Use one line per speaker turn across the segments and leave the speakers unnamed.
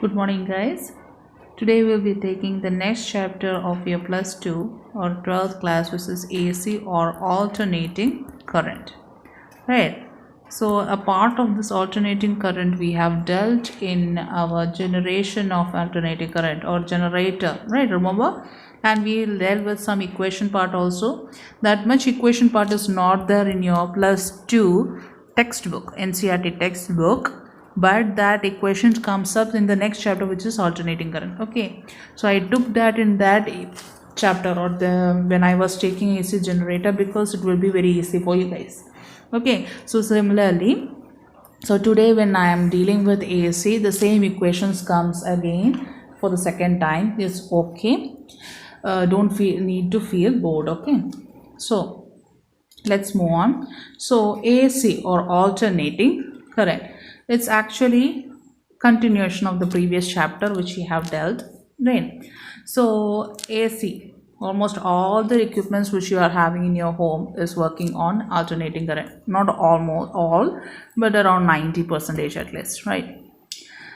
Good morning, guys. Today we'll be taking the next chapter of your plus 2 or 12th class, which is AC or alternating current. Right. So, a part of this alternating current we have dealt in our generation of alternating current or generator. Right. Remember? And we dealt with some equation part also. That much equation part is not there in your plus 2 textbook, NCERT textbook, but that equation comes up in the next chapter, which is alternating current. Okay, so I took that in that chapter or the when I was taking AC generator, because it will be very easy for you guys. Okay, so similarly, so today when I am dealing with AC, the same equations comes again for the second time. Is okay. Don't need to feel bored. Okay, so let's move on. So AC or alternating current, it's actually continuation of the previous chapter which we have dealt, right? So AC, almost all the equipments which you are having in your home is working on alternating current. Not almost all, but around 90% at least, right?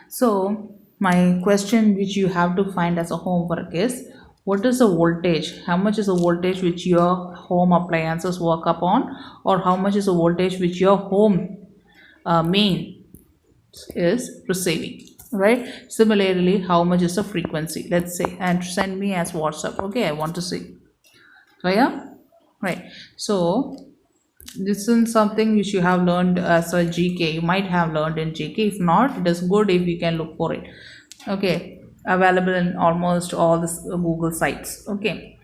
So my question which you have to find as a homework is, what is the voltage? How much is the voltage which your home appliances work upon, or how much is the voltage which your home main is receiving, right? Similarly, how much is the frequency, let's say, and send me as WhatsApp. Okay, I want to see. So yeah, right. So this is something which you have learned as a GK. You might have learned in GK. If not, it is good if you can look for it. Okay, available in almost all the Google sites. Okay,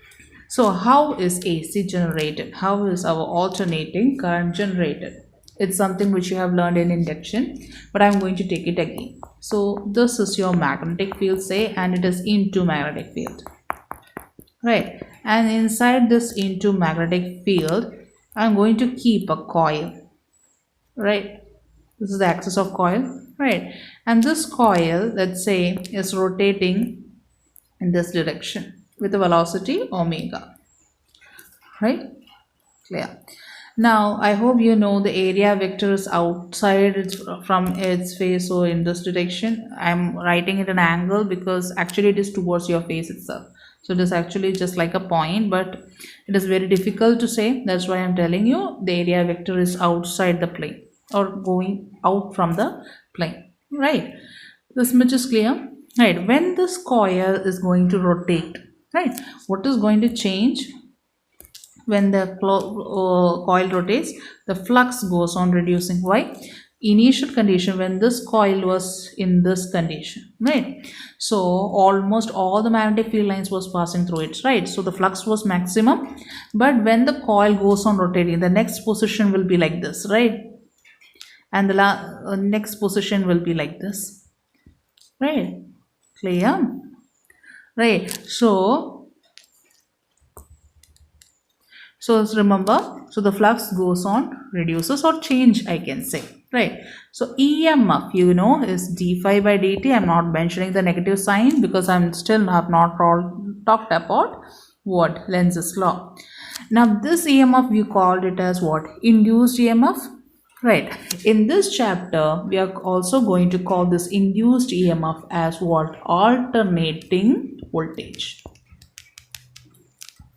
so how is AC generated? How is our alternating current generated? It's something which you have learned in induction, but I'm going to take it again. So this is your magnetic field, say, and it is into magnetic field, right? And inside this into magnetic field, I'm going to keep a coil, right? This is the axis of coil, right? And this coil, let's say, is rotating in this direction with a velocity omega, right? Clear. Now I hope you know the area vector is outside from its face, so in this direction I'm writing it an angle because actually it is towards your face itself. So it is actually just like a point, but it is very difficult to say. That's why I'm telling you the area vector is outside the plane or going out from the plane, right? This much is clear, right? When this coil is going to rotate, right, what is going to change? When the coil rotates, the flux goes on reducing. Why? Initial condition, when this coil was in this condition, right? So almost all the magnetic field lines was passing through it, right? So the flux was maximum, but when the coil goes on rotating, the next position will be like this, right? And the next position will be like this, right? Clear? Right. So remember, so the flux goes on, reduces or change, I can say, right? So EMF, you know, is d phi by dt. I'm not mentioning the negative sign because I'm still have not talked about what? Lenz's law. Now this EMF, we called it as what? Induced EMF, right? In this chapter, we are also going to call this induced EMF as what? Alternating voltage,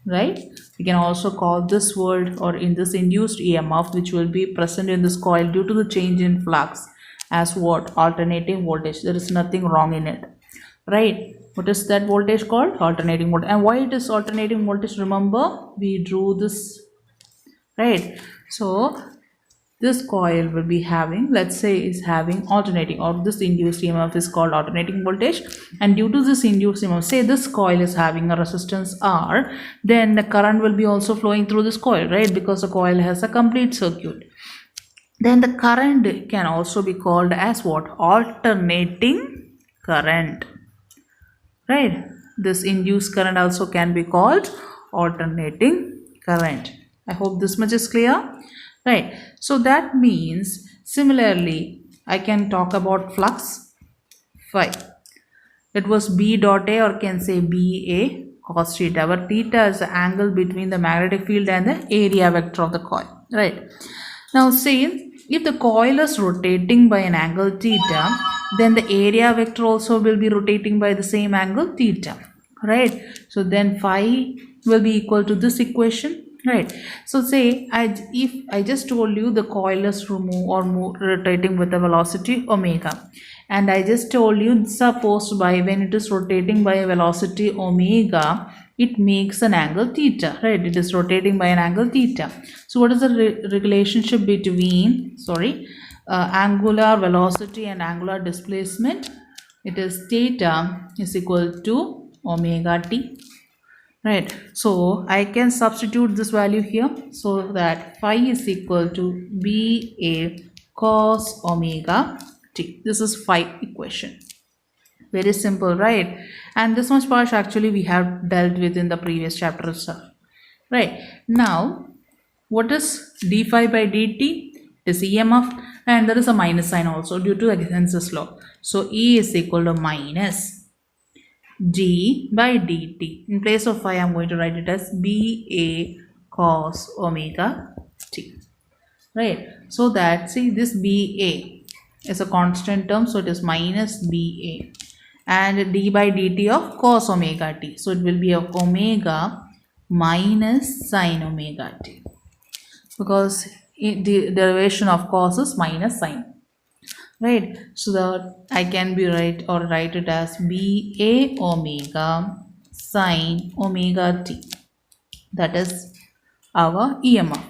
right? We can also call this word, or in this induced EMF which will be present in this coil due to the change in flux, as what? Alternating voltage. There is nothing wrong in it, right? What is that voltage called? Alternating voltage. And why it is alternating voltage? Remember, we drew this, right? So this coil will be having, let's say, is having alternating, or this induced EMF is called alternating voltage, and due to this induced EMF, say this coil is having a resistance R, then the current will be also flowing through this coil, right? Because the coil has a complete circuit. Then the current can also be called as what? Alternating current, right? This induced current also can be called alternating current. I hope this much is clear, right? So that means similarly I can talk about flux phi. It was B dot A, or can say BA cos theta, where theta is the angle between the magnetic field and the area vector of the coil, right? Now see, if the coil is rotating by an angle theta, then the area vector also will be rotating by the same angle theta, right? So then phi will be equal to this equation, right? So say if I just told you the coil is rotating with the velocity omega, and I just told you suppose by when it is rotating by a velocity omega, it makes an angle theta, right? It is rotating by an angle theta. So what is the relationship between angular velocity and angular displacement? It is theta is equal to omega t, right? So I can substitute this value here, so that phi is equal to ba cos omega t. This is phi equation. Very simple, right? And this much part actually we have dealt with in the previous chapter itself, right? Now what is d phi by dt? Is EMF, and there is a minus sign also due to Lenz's law. So E is equal to minus d by dt. In place of phi, I am going to write it as ba cos omega t, right? So that, see, this ba is a constant term, so it is minus ba, and d by dt of cos omega t, so it will be of omega minus sin omega t, because the derivation of cos is minus sin, right? So that I can write it as ba omega sin omega t. That is our EMF.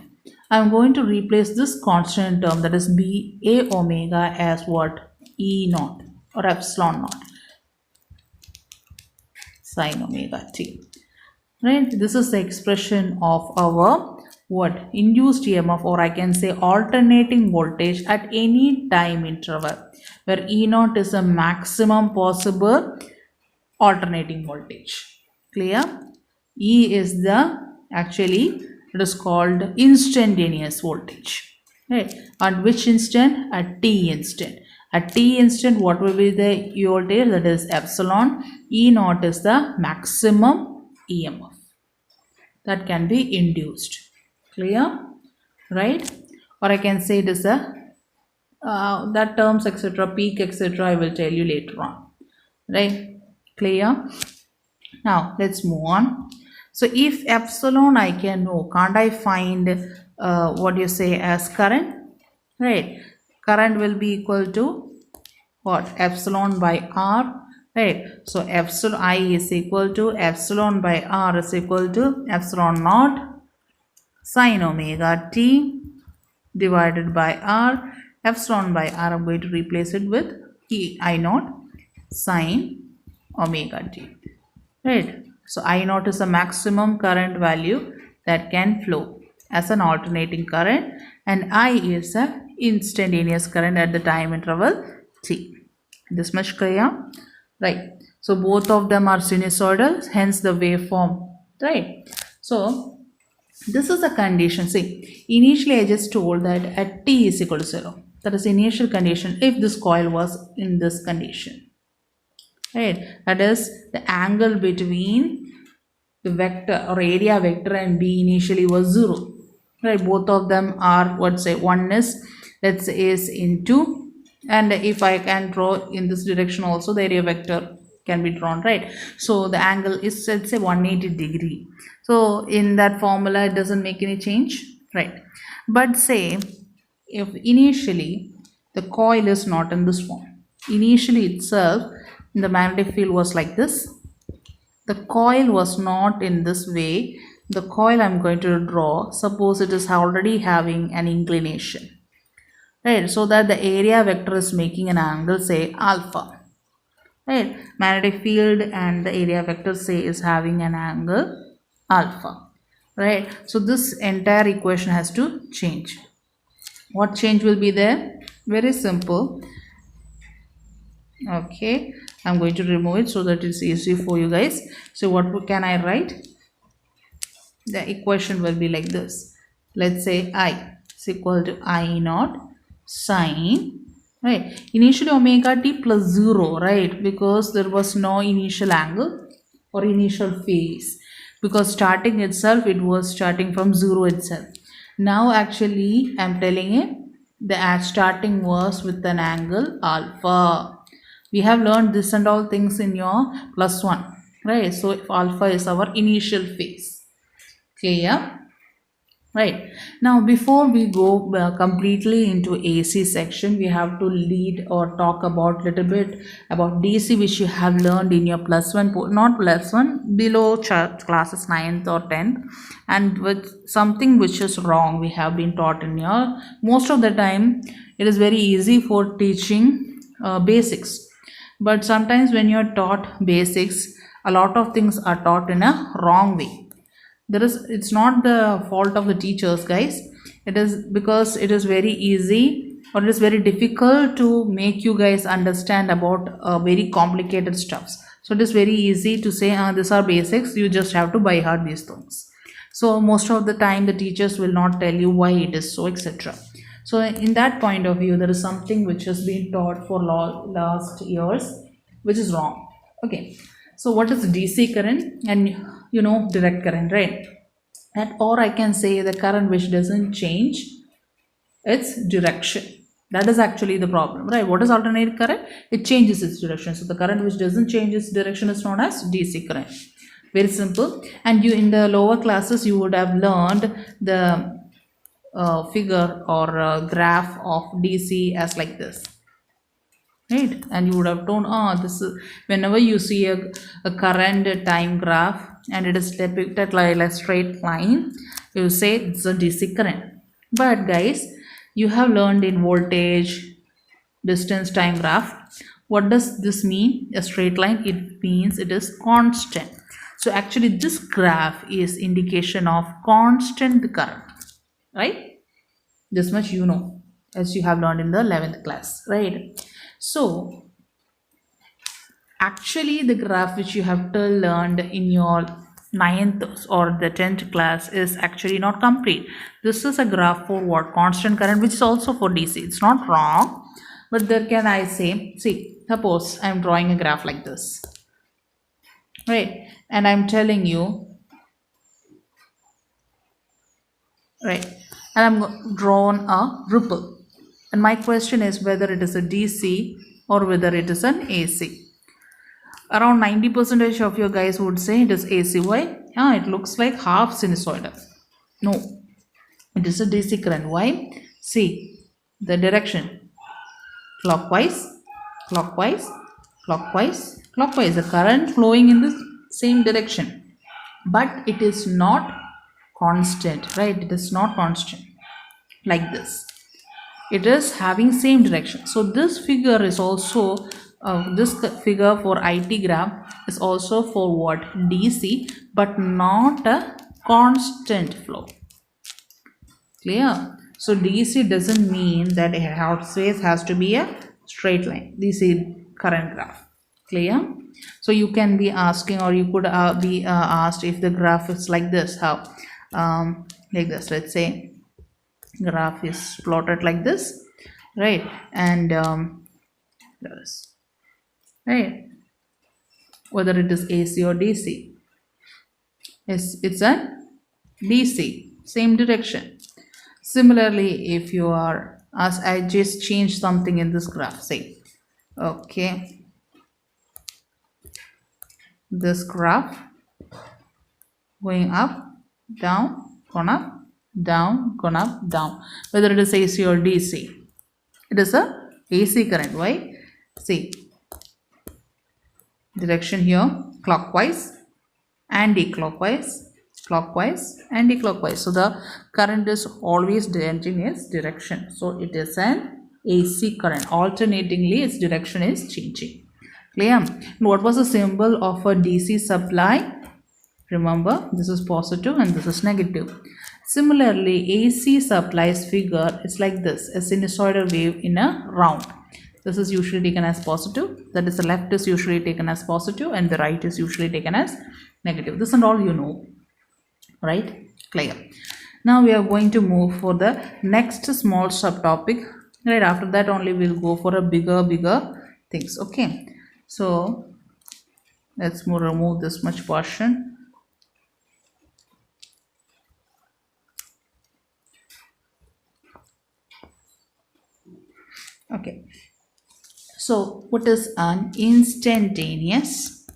I am going to replace this constant term, that is ba omega, as what? E naught or epsilon naught sin omega t, right? This is the expression of our what? Induced EMF, or I can say alternating voltage at any time interval, where E naught is the maximum possible alternating voltage. Clear? E is the actually it is called instantaneous voltage, right? At which instant? At t instant. At t instant, what will be the voltage? That is epsilon. E naught is the maximum EMF that can be induced. Clear? Right? Or I can say it is a that terms etc, peak etc, I will tell you later on, right? Clear? Now let's move on. So if epsilon I can know, can't I find what you say as current, right? Current will be equal to what? Epsilon by r, right? So epsilon I is equal to epsilon by r is equal to epsilon naught sin omega t divided by r. Epsilon by r, I'm going to replace it with E I naught sin omega t, right? So I naught is the maximum current value that can flow as an alternating current, and I is a instantaneous current at the time interval t. This much clear, right? So both of them are sinusoidal, hence the waveform, right? So this is a condition. See, initially I just told that at t is equal to 0. That is initial condition if this coil was in this condition, right? That is the angle between the vector or area vector and B initially was 0, right? Both of them are, what say, one is, let's say, is into, and if I can draw in this direction also, the area vector can be drawn, right? So the angle is, let's say, 180 degree. So in that formula it doesn't make any change, right? But say if initially the coil is not in this form, initially itself the magnetic field was like this, the coil was not in this way, the coil I'm going to draw, suppose it is already having an inclination, right? So that the area vector is making an angle, say alpha, right? Magnetic field and the area vector, say, is having an angle alpha, right? So this entire equation has to change. What change will be there? Very simple. Okay, I'm going to remove it so that it's easy for you guys. So what can I write? The equation will be like this. Let's say I is equal to I naught sine, right? Initially omega t plus 0, right? Because there was no initial angle or initial phase, because starting itself, it was starting from 0 itself. Now actually I'm telling it the starting was with an angle alpha. We have learned this and all things in your plus one, right? So if alpha is our initial phase. Clear? Right. Now, before we go completely into AC section, we have to lead or talk about little bit about DC, which you have learned in your plus one, not plus one, below classes 9th or 10th, and with something which is wrong, we have been taught in your, most of the time, it is very easy for teaching basics. But sometimes when you're taught basics, a lot of things are taught in a wrong way. It's not the fault of the teachers, guys. It is because it is very easy, or it is very difficult to make you guys understand about very complicated stuffs. So it is very easy to say these are basics, you just have to buy heart these things. So most of the time the teachers will not tell you why it is so, etc. So in that point of view, there is something which has been taught for last years which is wrong. Okay, so what is DC current and direct current, right? And or I can say the current which doesn't change its direction. That is actually the problem, right? What is alternating current? It changes its direction. So the current which doesn't change its direction is known as DC current. Very simple. And you in the lower classes you would have learned the figure or graph of DC as like this, right? And you would have told, this is, whenever you see a current time graph and it is depicted like a straight line, you say it's a DC current. But guys, you have learned in voltage, distance, time graph, what does this mean? A straight line, it means it is constant. So actually this graph is indication of constant current, right? This much you know, as you have learned in the 11th class, right? So actually the graph which you have to learned in your 9th or the 10th class is actually not complete. This is a graph for what? Constant current, which is also for DC. It's not wrong, but there can I say, see, suppose I'm drawing a graph like this, right? And I'm telling you, right, and I'm drawn a ripple, and my question is whether it is a DC or whether it is an AC. Around 90% of your guys would say it is AC. Why? It looks like half sinusoidal. No, it is a DC current. Why? See the direction, clockwise, clockwise, clockwise, clockwise. The current flowing in the same direction, but it is not constant, right? It is not constant like this. It is having same direction. So this figure is also this figure for IT graph is also for what? DC, but not a constant flow. Clear? So DC doesn't mean that it always has to be a straight line. DC current graph. Clear? So you can be asking, or you could be asked if the graph is like this. How? Like this. Let's say graph is plotted like this, right? And right, whether it is AC or DC, it's a DC, same direction. Similarly, if you are, as I just changed something in this graph, say, okay, this graph going up, down, gone up, down, gone up, down, whether it is AC or DC, it is a AC current. Why? See, direction here clockwise, anti-clockwise, clockwise, anti-clockwise. So the current is always changing its direction. So it is an AC current. Alternatingly, its direction is changing. Clear? And what was the symbol of a DC supply? Remember, this is positive and this is negative. Similarly, AC supplies figure is like this, a sinusoidal wave in a round. This is usually taken as positive, that is the left is usually taken as positive and the right is usually taken as negative. This and all you know, right? Clear. Now we are going to move for the next small subtopic, right? After that only we'll go for a bigger things. Okay, so let's remove this much portion. Okay, So what is an instantaneous?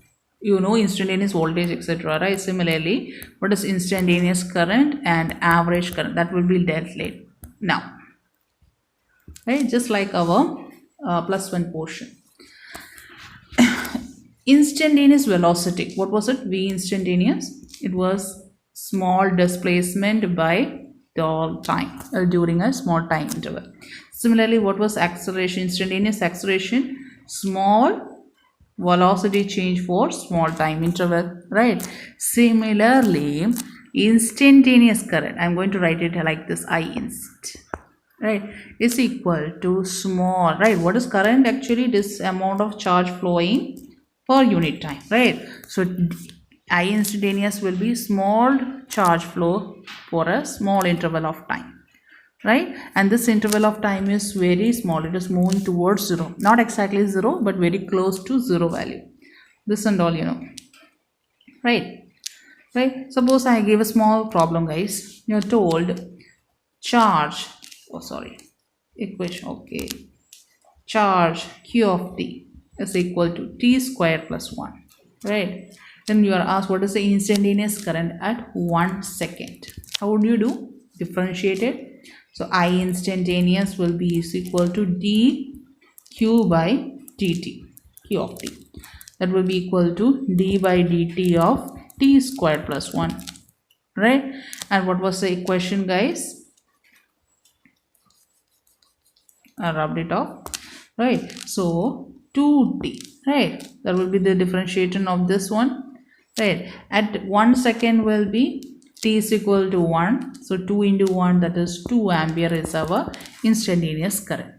You know instantaneous voltage, etc., right? Similarly, what is instantaneous current and average current? That will be dealt later. Now, right, just like our +1 portion. Instantaneous velocity, what was it? V instantaneous, it was small displacement by the time during a small time interval. Similarly, what was acceleration? Instantaneous acceleration, small velocity change for small time interval, right? Similarly, instantaneous current, I'm going to write it like this, I inst, right, is equal to small, right? What is current? Actually, this amount of charge flowing per unit time, right? So I instantaneous will be small charge flow for a small interval of time, right? And this interval of time is very small, it is moving towards zero, not exactly zero but very close to zero value. This and all, you know, right? Suppose I give a small problem, guys. You're told charge, oh sorry, equation, okay, charge q of t is equal to t square plus 1, right? Then you are asked what is the instantaneous current at 1 second. How would you do? Differentiate it. So I instantaneous will be is equal to dq by dt, q of t, that will be equal to d by dt of t square plus 1, right? And what was the equation, guys? I rubbed it off, right? So 2t, right? That will be the differentiation of this one, right? At 1 second will be t is equal to 1, so 2 into 1, that is 2 ampere is our instantaneous current,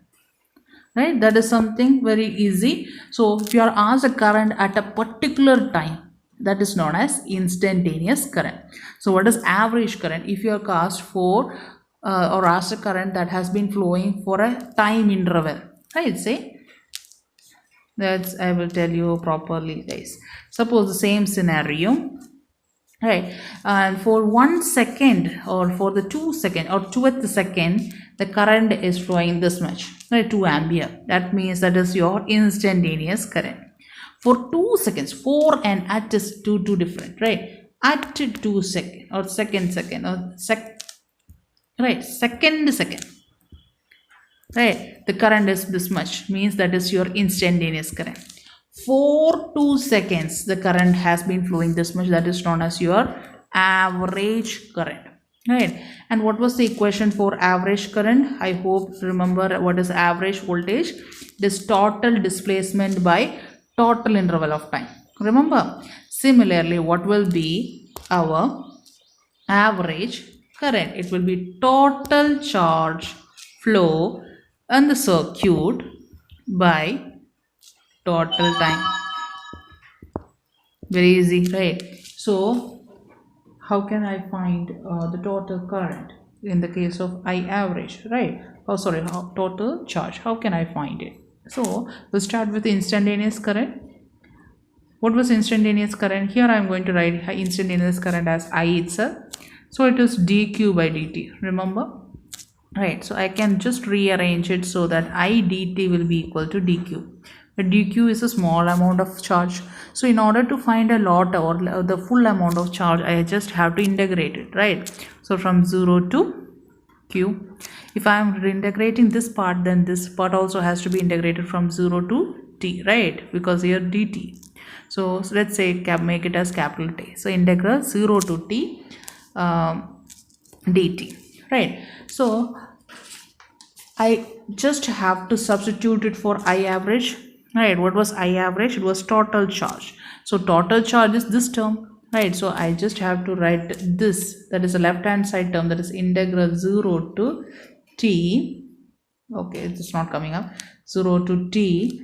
right? That is something very easy. So if you are asked a current at a particular time, that is known as instantaneous current. So what is average current? If you are asked for or asked a current that has been flowing for a time interval, right? Say that's, I will tell you properly, guys. Suppose the same scenario, right? And for 1 second or for the 2 second or 2th second, the current is flowing this much, right? 2 ampere. That means that is your instantaneous current. For 2 seconds, 4 and at is two different, right? At 2 second or second or right, second, right? The current is this much, means that is your instantaneous current. For 2 seconds, the current has been flowing this much, that is known as your average current, right? And what was the equation for average current? I hope remember what is average voltage. This total displacement by total interval of time, remember. Similarly, what will be our average current? It will be total charge flow in the circuit by total time. Very easy, right? So how can I find the total current in the case of I average, right? Oh sorry, total charge, how can I find it? So we'll start with instantaneous current. What was instantaneous current? Here I am going to write instantaneous current as I itself. So it is dq by dt, remember, right? So I can just rearrange it so that I dt will be equal to dq. But dq is a small amount of charge. So in order to find a lot or the full amount of charge, I just have to integrate it, right? So from 0 to q. If I am integrating this part, then this part also has to be integrated from 0 to t, right? Because here dt. So let's say make it as capital T. So integral 0 to t dt, right? So I just have to substitute it for I average, right? What was I average? It was total charge. So total charge is this term, right? So I just have to write this, that is a left hand side term, that is integral 0 to t, okay, it's not coming up, 0 to t,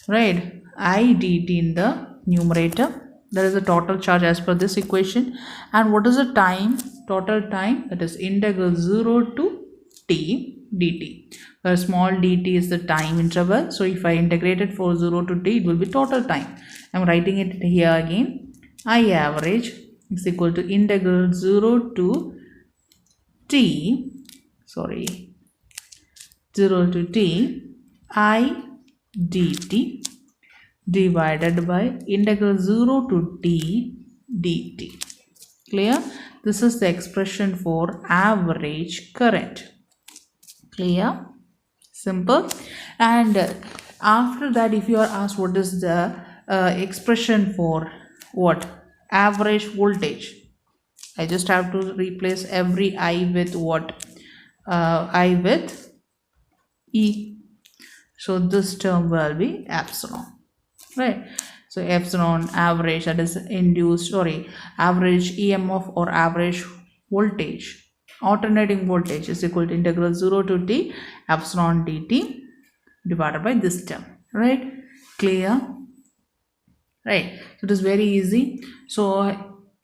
right, I dt in the numerator. That is the total charge as per this equation. And what is the time? Total time, that is integral 0 to t dt, where small dt is the time interval. So if I integrate it for 0 to t, it will be total time. I am writing it here again. I average is equal to integral 0 to t, sorry, 0 to t I dt divided by integral 0 to t dt. Clear? This is the expression for average current. Clear? Simple. And after that, if you are asked what is the expression for what? Average voltage. I just have to replace every I with what? I with E. So this term will be epsilon. Right? So epsilon average, that is induced, average EMF or average voltage, alternating voltage, is equal to integral 0 to t epsilon dt divided by this term. Right? Clear? Right? So it is very easy. So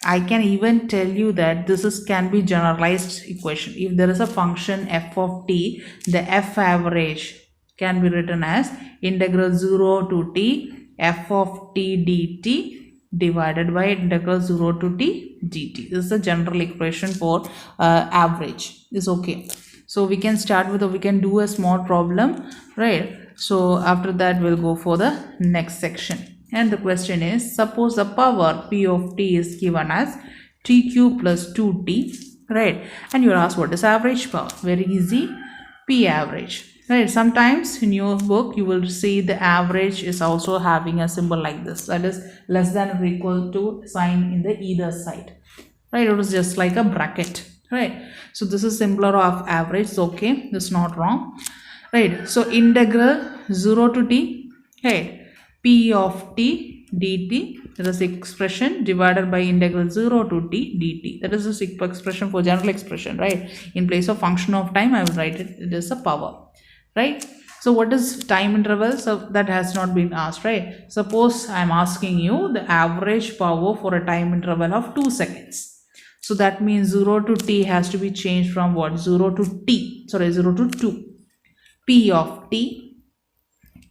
I can even tell you that this can be generalized equation. If there is a function f of t, the f average can be written as integral 0 to t f of t dt divided by integral 0 to t dt. This is a general equation for average. Is okay. So we can start with, we can do a small problem, right? So after that we'll go for the next section. And the question is, suppose the power P of t is given as tq plus 2t, right? And you're asked what is average power. Very easy, P average, right? Sometimes in your book you will see the average is also having a symbol like this, that is less than or equal to sign in the either side, right? It was just like a bracket, right? So this is simpler of average. So okay, this is not wrong, right? So integral 0 to t, right? P of t dt, that is expression, divided by integral 0 to t dt. That is the expression for general expression, right? In place of function of time, I will write it as a power, right? So what is time interval? So that has not been asked, right? Suppose I am asking you the average power for a time interval of 2 seconds. So that means 0 to t has to be changed from what? 0 to t, 0 to 2. P of t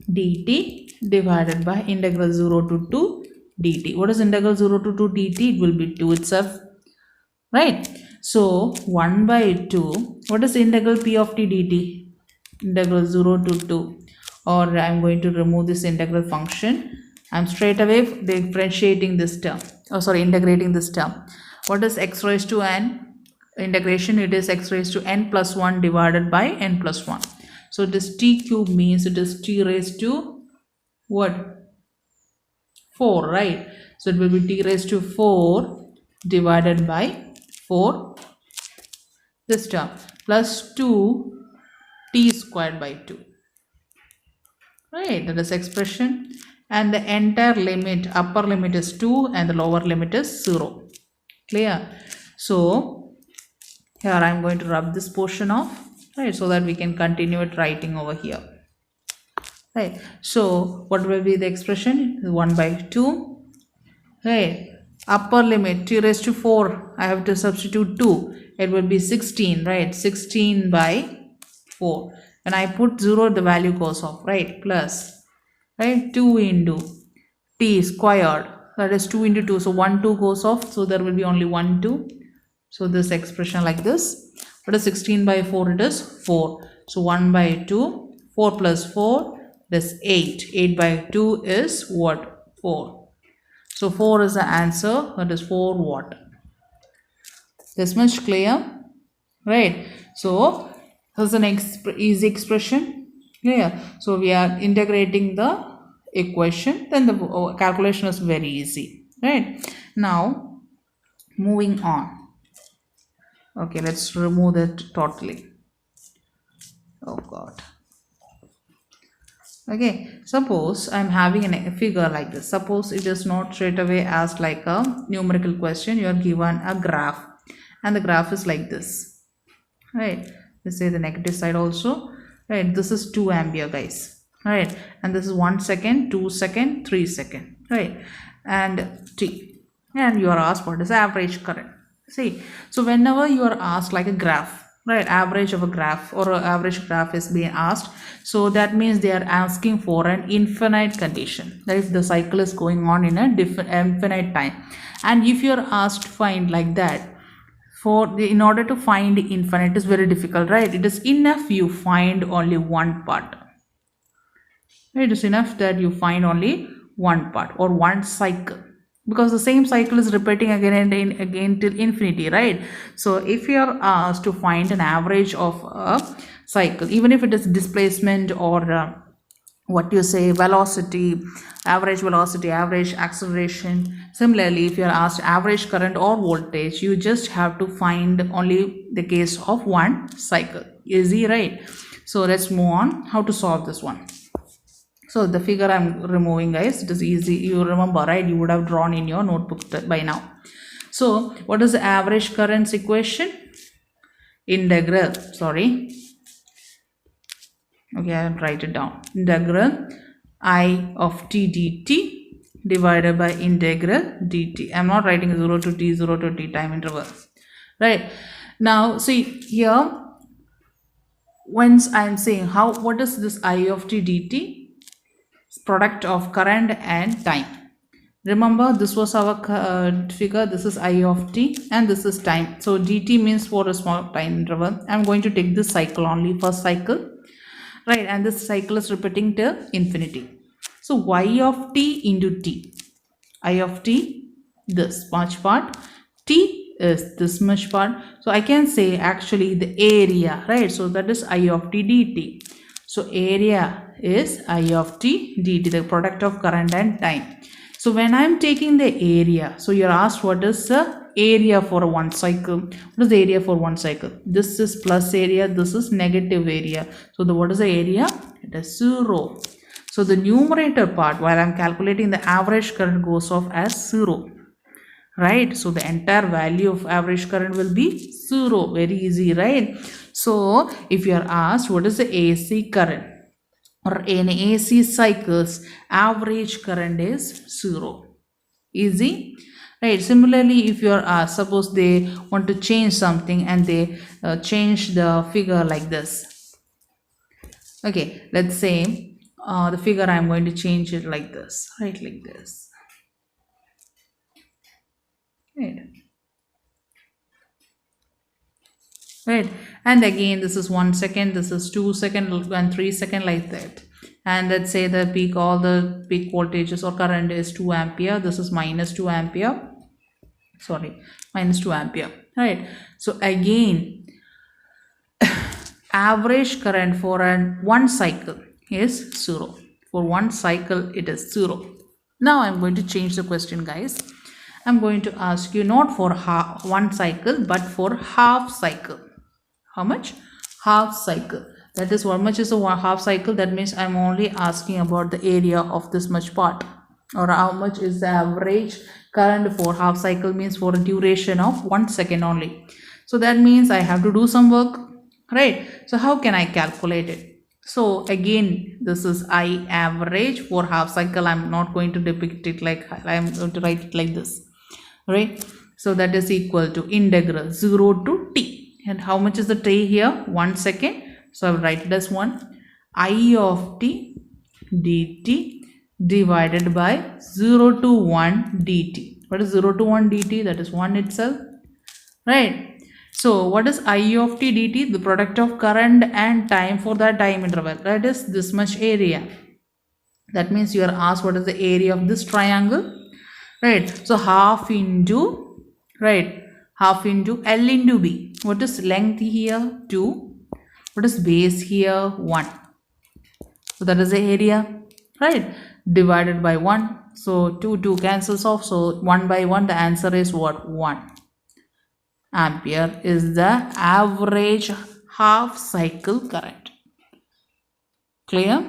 dt divided by integral 0 to 2 dt. What is integral 0 to 2 dt? It will be 2 itself, right? So 1 by 2. What is integral P of t dt? Integral 0 to 2. Or I am going to remove this integral function. I am straight away differentiating this term, integrating this term. What is x raised to n? Integration, it is x raised to n plus 1 divided by n plus 1. So it is t cube, means it is t raised to what? 4, right? So it will be t raised to 4 divided by 4, this term, plus 2 t squared by 2, right? That is expression. And the entire limit, upper limit is 2 and the lower limit is 0. Clear? So here I am going to rub this portion off, right? So that we can continue it writing over here. Right. So what will be the expression? 1 by 2, right? Upper limit t raised to 4, I have to substitute 2, it will be 16, right? 16 by 4. When I put 0, the value goes off, right? Plus, right? 2 into t squared, that is 2 into 2, so 1 2 goes off, so there will be only 1 2. So this expression like this. What is 16 by 4? It is 4. So 1 by 2, 4 plus 4, that is 8. 8 by 2 is what? 4. So 4 is the answer, that is 4 watt. This much clear, right? So this is an easy expression, clear? So we are integrating the equation, then the calculation is very easy, right? Now moving on. Okay, let's remove that totally. Oh God. Okay, suppose I am having a figure like this. Suppose it is not straight away asked like a numerical question. You are given a graph and the graph is like this, right? Let's say the negative side also, right? This is 2 ampere, guys, right? And this is 1 second, 2 second, 3 second, right? And t, and you are asked what is average current. See, so whenever you are asked like a graph, right, average of a graph or an average graph is being asked, so that means they are asking for an infinite condition, that is the cycle is going on in a infinite time. And if you are asked to find like that, in order to find infinite is very difficult, right? It is enough you find only one part, It is enough that you find only one part or one cycle, because the same cycle is repeating again and again till infinity, right? So if you are asked to find an average of a cycle, even if it is displacement or what you say velocity, average acceleration. Similarly, if you are asked average current or voltage, you just have to find only the case of one cycle. Easy, right? So let's move on how to solve this one. So the figure I'm removing, guys, it is easy. You remember, right? You would have drawn in your notebook by now. So what is the average currents equation? Integral, sorry. Okay, I'll write it down. Integral I of t dt divided by integral dt. I'm not writing 0 to t, 0 to t time interval. Right. Now, see here, once I'm saying what is this I of t dt? Product of current and time. Remember, this was our figure. This is I of t and this is time. So dt means for a small time interval. I'm going to take this cycle only, first cycle, right? And this cycle is repeating till infinity. So y of t into t. I of t, this much part. T is this much part. So I can say actually the area, right? So that is I of t dt. So area is I of t dt, the product of current and time. So when I'm taking the area, so you're asked what is the area for one cycle. What is the area for one cycle? This is plus area, this is negative area. So what is the area? It is 0. So the numerator part, while I'm calculating the average current, goes off as 0. Right? So the entire value of average current will be 0. Very easy, right? So if you are asked what is the AC current or in AC cycles, average current is 0. Easy, right? Similarly, if you are asked, suppose they want to change something and they change the figure like this. Okay, let's say the figure I'm going to change it like this, right? Like this. Right, and again this is 1 second, this is 2 second and 3 second, like that. And let's say the peak, all the peak voltages or current is 2 ampere. This is minus 2 ampere, sorry, minus 2 ampere, right? So again average current for one cycle is 0. For one cycle it is 0. Now I'm going to change the question, guys. I'm going to ask you not for one cycle but for half cycle. How much? Half cycle. That is, how much is a half cycle? That means I'm only asking about the area of this much part, or how much is the average current for half cycle, means for a duration of 1 second only. So that means I have to do some work, right? So how can I calculate it? So again, this is I average for half cycle. I'm not going to depict it like, I'm going to write it like this, right? So that is equal to integral 0 to t. And how much is the t here? 1 second. So I will write it as 1. I of t dt divided by 0 to 1 dt. What is 0 to 1 dt? That is 1 itself, right? So what is I of t dt? The product of current and time for that time interval. That is this much area. That means you are asked what is the area of this triangle, right? So half into, right, half into L into B. What is length here? 2. What is base here? 1. So that is the area, right? Divided by 1. So 2 cancels off. So 1 by 1, the answer is what? 1 ampere is the average half cycle current. Clear?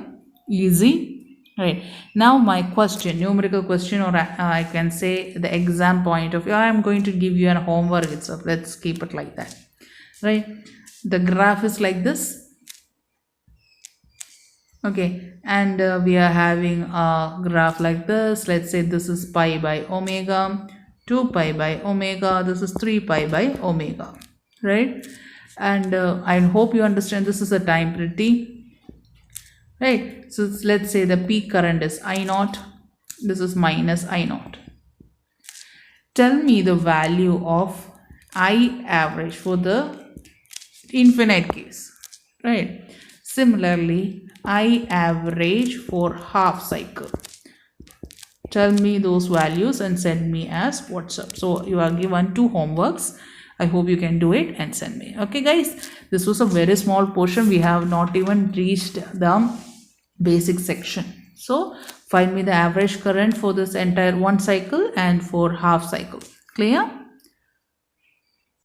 Easy? Right. Now my question, numerical question, or I can say the exam point of view. I am going to give you an homework itself. Let's keep it like that. Right. The graph is like this. Okay. And we are having a graph like this. Let's say this is pi by omega, 2 pi by omega. This is 3 pi by omega. Right. And I hope you understand this is a time pretty. Right, so let's say the peak current is I0, this is minus I0. Tell me the value of I average for the infinite case, right? Similarly, I average for half cycle. Tell me those values and send me as WhatsApp. So you are given 2 homeworks. I hope you can do it and send me. Okay guys, this was a very small portion. We have not even reached the basic section. So find me the average current for this entire 1 cycle and for half cycle. Clear?